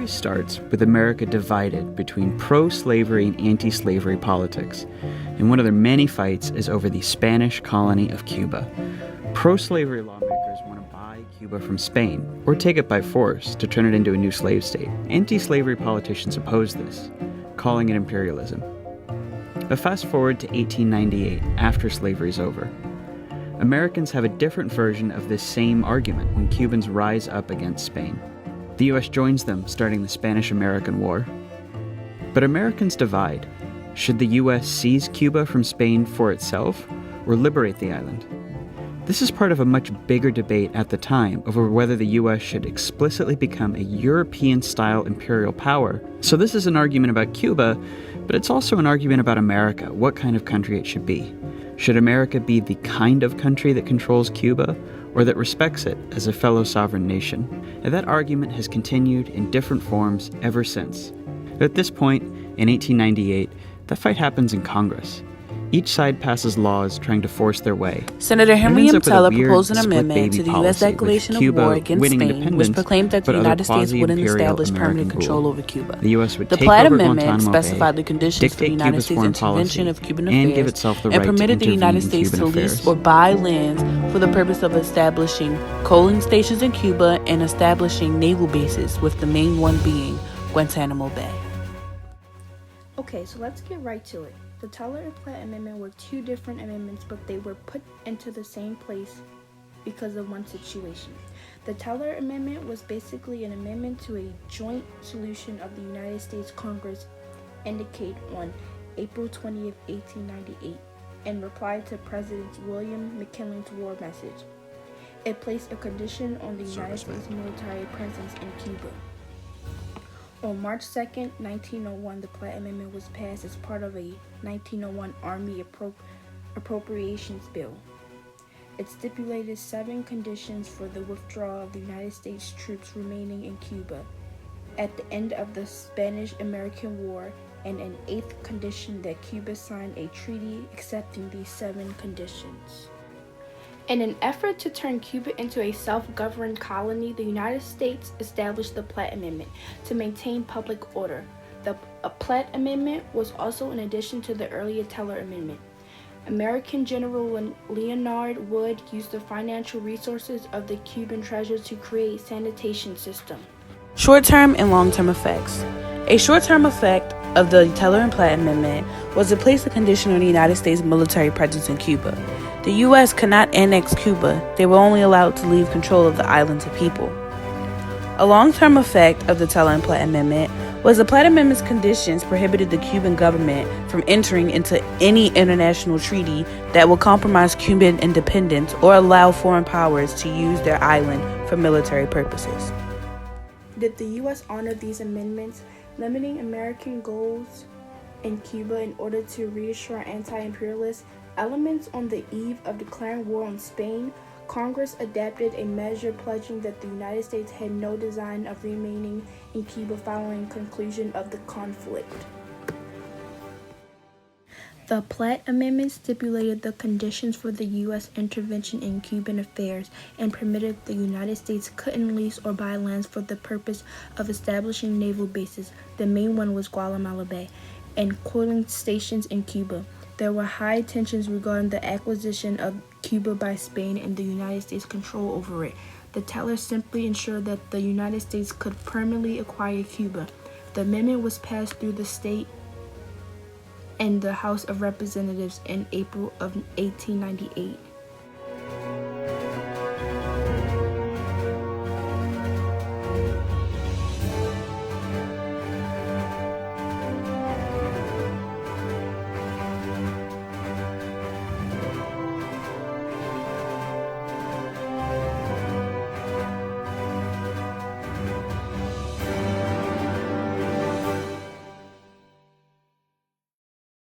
story starts with America divided between pro-slavery and anti-slavery politics, and one of their many fights is over the Spanish colony of Cuba. Pro-slavery lawmakers want to buy Cuba from Spain, or take it by force to turn it into a new slave state. Anti-slavery politicians oppose this, calling it imperialism. But fast forward to 1898, after slavery's over. Americans have a different version of this same argument when Cubans rise up against Spain. The US joins them, starting the Spanish-American War. But Americans divide. Should the US seize Cuba from Spain for itself, or liberate the island? This is part of a much bigger debate at the time over whether the US should explicitly become a European-style imperial power. So this is an argument about Cuba, but it's also an argument about America, what kind of country it should be. Should America be the kind of country that controls Cuba, or that respects it as a fellow sovereign nation? And that argument has continued in different forms ever since. At this point, in 1898, that fight happens in Congress. Each side passes laws trying to force their way. Senator Henry M. Teller proposed an amendment to the U.S. Declaration of War against Spain, which proclaimed that the United States wouldn't establish permanent control over Cuba. The U.S. would the take Platt over Amendment Guantanamo specified Bay, the conditions for the dictate United Cuba's States foreign intervention policy, of Cuban and affairs, give itself the right and to permitted the intervene United in States Cuban to lease affairs. or buy lands for the purpose of establishing coaling stations in Cuba and establishing naval bases, with the main one being Guantanamo Bay. Okay, so let's get right to it. The Teller and Platt Amendment were two different amendments, but they were put into the same place because of one situation. The Teller Amendment was basically an amendment to a joint solution of the United States Congress indicated on April 20th, 1898, in reply to President William McKinley's war message. It placed a condition on the United States military presence in Cuba. On March 2nd, 1901, the Platt Amendment was passed as part of a 1901 Army Appropriations Bill. It stipulated 7 conditions for the withdrawal of the United States troops remaining in Cuba at the end of the Spanish-American War, and an 8th condition that Cuba sign a treaty accepting these 7 conditions. In an effort to turn Cuba into a self-governed colony, the United States established the Platt Amendment to maintain public order. The Platt Amendment was also an addition to the earlier Teller Amendment. American General Leonard Wood used the financial resources of the Cuban treasure to create a sanitation system. Short-term and long-term effects. A short-term effect of the Teller and Platt Amendment was to place a condition on the United States military presence in Cuba. The U.S. could not annex Cuba. They were only allowed to leave control of the island to people. A long-term effect of the Teller and Platt Amendment was the Platt Amendment's conditions prohibited the Cuban government from entering into any international treaty that would compromise Cuban independence or allow foreign powers to use their island for military purposes. Did the U.S. honor these amendments, limiting American goals in Cuba in order to reassure anti-imperialist elements? On the eve of declaring war on Spain, Congress adopted a measure pledging that the United States had no design of remaining in Cuba following conclusion of the conflict. The Platt Amendment stipulated the conditions for the U.S. intervention in Cuban affairs and permitted the United States couldn't lease or buy lands for the purpose of establishing naval bases. The main one was Guantanamo Bay, and coaling stations in Cuba. There were high tensions regarding the acquisition of Cuba by Spain and the United States' control over it. The Teller simply ensured that the United States could permanently acquire Cuba. The amendment was passed through the state and the House of Representatives in April of 1898.